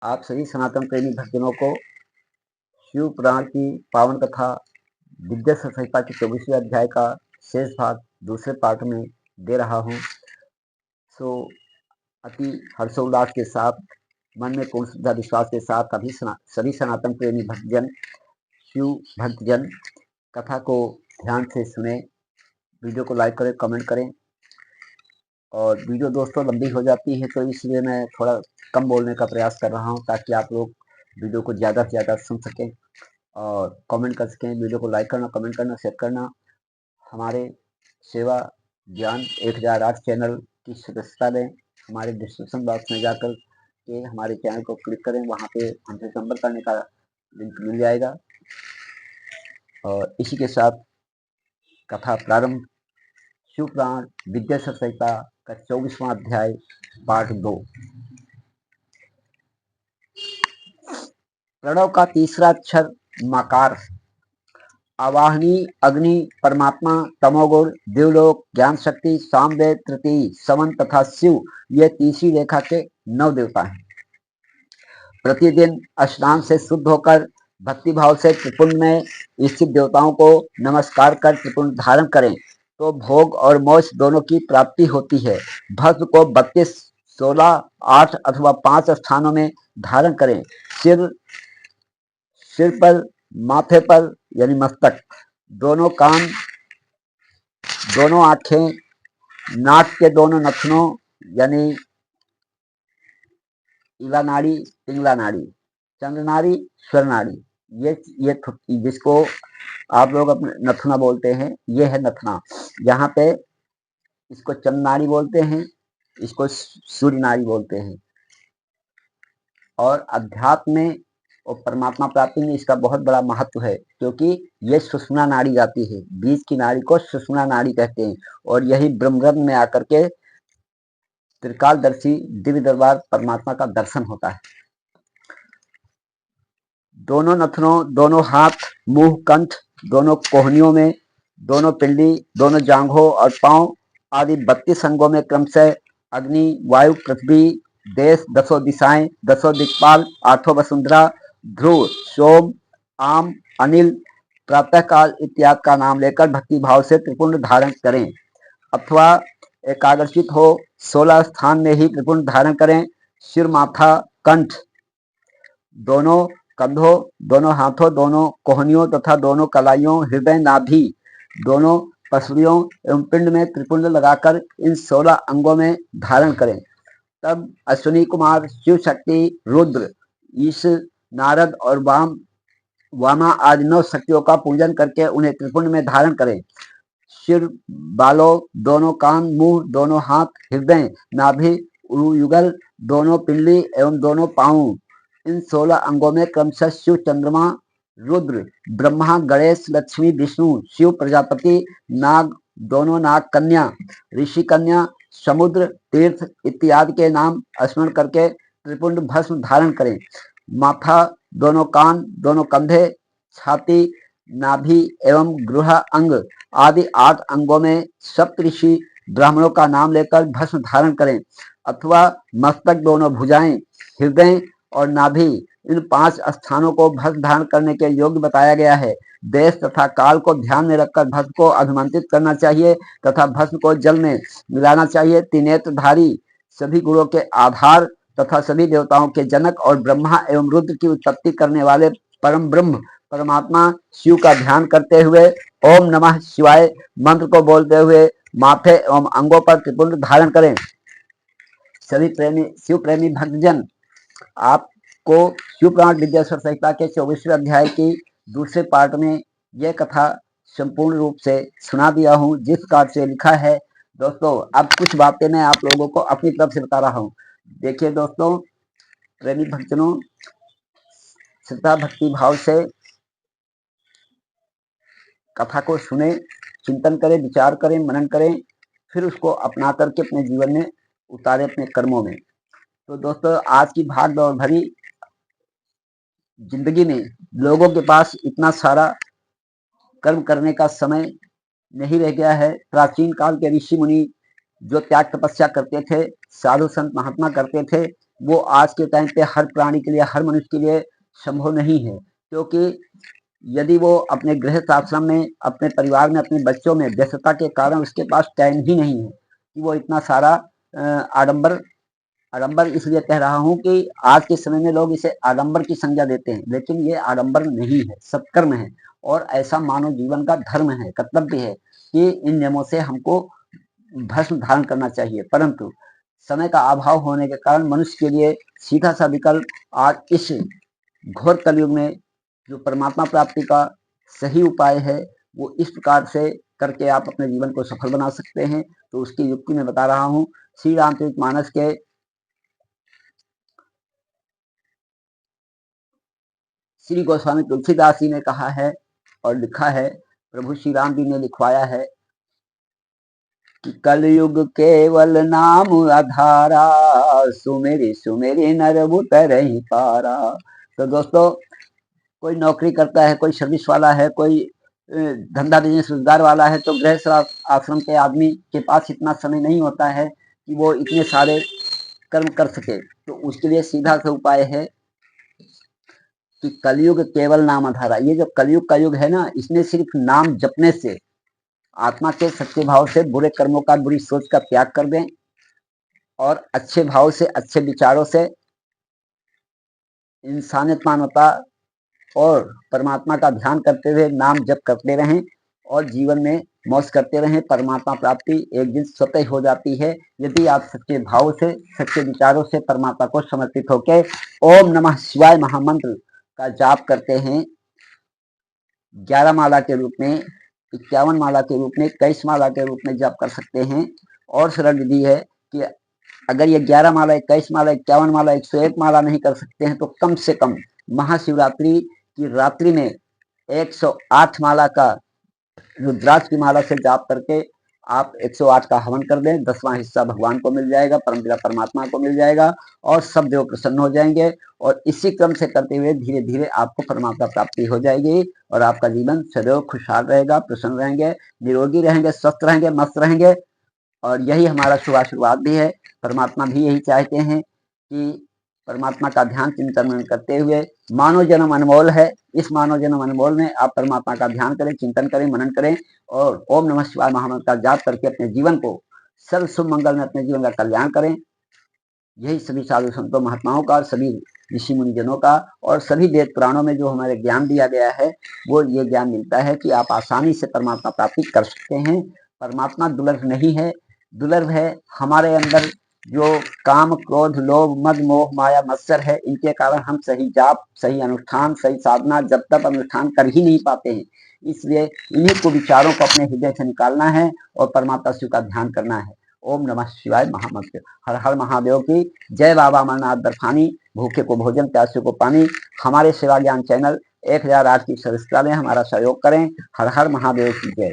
आप सभी सनातन प्रेमी भक्तजनों को शिव पुराण की पावन कथा दिग्गज संहिता के 24वें अध्याय का शेष भाग दूसरे पार्ट में दे रहा हूँ। सो अति हर्षोल्लास के साथ, मन में पूर्ण श्रद्धा विश्वास के साथ सभी सनातन प्रेमी भक्तजन, शिव भक्तजन कथा को ध्यान से सुने। वीडियो को लाइक करें, कमेंट करें। और वीडियो दोस्तों लंबी हो जाती है तो इसलिए मैं थोड़ा कम बोलने का प्रयास कर रहा हूँ, ताकि आप लोग वीडियो को ज़्यादा से ज़्यादा सुन सकें और कमेंट कर सकें। वीडियो को लाइक करना, कमेंट करना, शेयर करना। हमारे सेवा ज्ञान 1008 चैनल की सदस्यता लें। हमारे डिस्क्रिप्शन बॉक्स में जाकर के हमारे चैनल को क्लिक करें, वहाँ पे हमसे संपर्क करने का लिंक मिल जाएगा। और इसी के साथ कथा प्रारंभ। शिव पुराण दिग्गज संहिता का 24वां अध्याय पार्ट 2। प्रणव का तीसरा अक्षर मकार। आवाहनी अग्नि, परमात्मा, तमोगुण, देवलोक, ज्ञान शक्ति, सामवेद, तृतीय, समन तथा शिव, ये तीसरी रेखा के 9 देवता हैं। प्रतिदिन स्नान से शुद्ध होकर भक्ति भाव से त्रिपुंड में स्थित देवताओं को नमस्कार कर त्रिपुंड धारण करें तो भोग और मोक्ष दोनों की प्राप्ति होती है। भस्म को 32, 16, 8 अथवा 5 स्थानों में धारण करें। सिर पर, माथे पर यानी मस्तक, दोनों कान, दोनों आंखें, नाक के दोनों नथनों यानी इला नाड़ी, पिंगला नाड़ी, चंद्र नाड़ी, स्वर नाड़ी, ये जिसको आप लोग अपने नथना बोलते हैं, ये है नथना। यहाँ पे इसको चंद्र नाड़ी बोलते हैं, इसको सूर्य नाड़ी बोलते हैं। और अध्यात्म में और परमात्मा प्राप्ति में इसका बहुत बड़ा महत्व है, क्योंकि ये सुषुम्ना नाड़ी जाती है। बीज की नाड़ी को सुषुम्ना नाड़ी कहते हैं और यही ब्रह्मरंध्र में आकर के त्रिकालदर्शी दिव्य दरबार परमात्मा का दर्शन होता है। दोनों नथनों, दोनों हाथ, मुंह, कंठ, दोनों कोहनियों में, दोनों पिंडी, दोनों जांघों और पांव आदि 32 अंगों में क्रमशः अग्नि, वायु, पृथ्वी, देश, 10 दिशाएं, 10 दिक्पाल, 8 वसुंधरा, ध्रुव, सोम, आम, अनिल, प्रातःकाल इत्यादि का नाम लेकर भक्ति भाव से त्रिपुंड धारण करें, अथवा एकाग्रचित हो 16 स्थान में ही त्रिपुंड धारण करें। सिर, माथा, कंठ, दोनों कंधों, दोनों हाथों, दोनों कोहनियों तथा दोनों कलाइयों, हृदय, नाभि, दोनों पसलियों एवं पिंड में त्रिपुंड लगाकर इन 16 अंगों में धारण करें। तब अश्विनी कुमार, शिव शक्ति, रुद्र, ईश, नारद और वामा आदि 9 शक्तियों का पूजन करके उन्हें त्रिपुंड में धारण करें। सिर, बालों, दोनों कान, मुंह, दोनों हाथ, हृदय, नाभि, युगल, दोनों पिंडली एवं दोनों पांव, इन 16 अंगों में क्रमशः शिव, चंद्रमा, रुद्र, ब्रह्मा, गणेश, लक्ष्मी, विष्णु, शिव, प्रजापति, नाग, दोनों नाग कन्या, ऋषि कन्या, समुद्र, तीर्थ इत्यादि के नाम स्मरण करके त्रिपुंड भस्म धारण करें। माथा, दोनों कान, दोनों कंधे, छाती, नाभि एवं गृह अंग आदि 8 अंगों में सप्तऋषि ब्राह्मणों का नाम लेकर भस्म धारण करें, अथवा मस्तक, दोनों भुजाएं, हृदय और नाभि, इन 5 स्थानों को भस्म धारण करने के योग्य बताया गया है। देश तथा काल को ध्यान में रखकर भस्म को अभिमंत्रित करना चाहिए तथा भस्म को जल में मिलाना चाहिए। त्रिनेत्रधारी, सभी गुणों के आधार तथा सभी देवताओं के जनक और ब्रह्मा एवं रुद्र की उत्पत्ति करने वाले परम ब्रह्म परमात्मा शिव का ध्यान करते हुए ओम नमः शिवाय मंत्र को बोलते हुए माथे एवं अंगों पर त्रिपुंड धारण करें। सभी शिव प्रेमी भक्तजन, आपको शिव पुराण दिग्गज संहिता के 24वें अध्याय की दूसरे पार्ट में यह कथा संपूर्ण रूप से सुना दिया हूँ, जिस प्रकार से लिखा है। दोस्तों, अब कुछ बातें मैं आप लोगों को अपनी तरफ से बता रहा हूँ। देखिए दोस्तों, प्रेमी भक्तजनों, श्रद्धा भक्ति भाव से कथा को सुने, चिंतन करें, विचार करें, मनन करें, फिर उसको अपना करके अपने जीवन में उतारे, अपने कर्मों में। तो दोस्तों, आज की भाग दौड़ भरी जिंदगी में लोगों के पास इतना सारा कर्म करने का समय नहीं रह गया है। प्राचीन काल के ऋषि मुनि जो त्याग तपस्या करते थे, साधु संत महात्मा करते थे, वो आज के टाइम पे हर प्राणी के लिए, हर मनुष्य के लिए संभव नहीं है, क्योंकि यदि वो अपने गृहस्थ आश्रम में, अपने परिवार में, अपने बच्चों में व्यस्तता के कारण उसके पास टाइम ही नहीं है कि वो इतना सारा आडंबर आडंबर इसलिए कह रहा हूँ कि आज के समय में लोग इसे आडंबर की संज्ञा देते हैं, लेकिन ये आडंबर नहीं है, सत्कर्म है। और ऐसा मानव जीवन का धर्म है, कर्तव्य है कि इन नियमों से हमको भस्म धारण करना चाहिए। परंतु समय का अभाव होने के कारण मनुष्य के लिए सीधा सा विकल्प आज इस घोर कलयुग में जो परमात्मा प्राप्ति का सही उपाय है, वो इस प्रकार से करके आप अपने जीवन को सफल बना सकते हैं। तो उसकी युक्ति मैं बता रहा हूँ। श्री रामचरितमानस के श्री गोस्वामी तुलसीदास जी ने कहा है और लिखा है, प्रभु श्री राम जी ने लिखवाया है कि कलयुग केवल नाम आधारा, सुमेरी सुमेरी नर उतरहि पारा। तो दोस्तों, कोई नौकरी करता है, कोई सर्विस वाला है, कोई धंधा बिजनेस रोजगार वाला है, तो गृहस्थ आश्रम के आदमी के पास इतना समय नहीं होता है कि वो इतने सारे कर्म कर सके। तो उसके लिए सीधा सा उपाय है कि कलयुग केवल नाम आधारा। ये जो कलयुग का युग है ना, इसमें सिर्फ नाम जपने से, आत्मा के सच्चे भाव से बुरे कर्मों का, बुरी सोच का त्याग कर दें और अच्छे भाव से, अच्छे विचारों से इंसानियत, मानवता और परमात्मा का ध्यान करते हुए नाम जप करते रहें और जीवन में मौज करते रहें। परमात्मा प्राप्ति एक दिन स्वतः हो जाती है, यदि आप सच्चे भाव से, सच्चे विचारों से परमात्मा को समर्पित होकर ओम नमः शिवाय महामंत्र का जाप करते हैं। 11 माला के रूप में, 51 माला के रूप में, 21 माला के रूप में जाप कर सकते हैं। और सरल विधि है कि अगर ये 11 माला, 21 माला, 51 माला, 101 माला नहीं कर सकते हैं तो कम से कम महाशिवरात्रि की रात्रि में 108 माला का रुद्राक्ष की माला से जाप करके आप 108 का हवन कर दें। 10वां हिस्सा भगवान को मिल जाएगा, परमपिता परमात्मा को मिल जाएगा और सब देव प्रसन्न हो जाएंगे। और इसी क्रम से करते हुए धीरे धीरे आपको परमात्मा प्राप्ति हो जाएगी और आपका जीवन सदैव खुशहाल रहेगा, प्रसन्न रहेंगे, निरोगी रहेंगे, स्वस्थ रहेंगे, मस्त रहेंगे। और यही हमारा शुभ आशीर्वाद भी है। परमात्मा भी यही चाहते हैं कि परमात्मा का ध्यान चिंतन करते हुए, मानव जन्म अनमोल है, इस मानव जन्म अनमोल में आप परमात्मा का ध्यान करें, चिंतन करें, मनन करें और ओम नमः शिवाय महामंत्र का जाप करके अपने जीवन को सर्व शुभ मंगल में, अपने जीवन का कल्याण करें। यही सभी साधु संतों, महात्माओं का, सभी ऋषि मुनिजनों का और सभी वेद पुराणों में जो हमारे ज्ञान दिया गया है, वो ये ज्ञान मिलता है कि आप आसानी से परमात्मा प्राप्ति कर सकते हैं। परमात्मा दुर्लभ नहीं है, दुर्लभ है हमारे अंदर जो काम, क्रोध, लोभ, मद, मोह, माया, मत्सर है। इनके कारण हम सही जाप, सही अनुष्ठान, सही साधना, जब तक अनुष्ठान कर ही नहीं पाते हैं। इसलिए इन्हीं को विचारों को अपने हृदय से निकालना है और परमात्मा शिव का ध्यान करना है। ओम नमः शिवाय महामंत्र। हर हर महादेव की जय। बाबा अमरनाथ बर्फानी। भूखे को भोजन, प्यासे को पानी। हमारे सेवा ज्ञान चैनल 1008 की सदस्यता में हमारा सहयोग करें। हर हर महादेव की जय।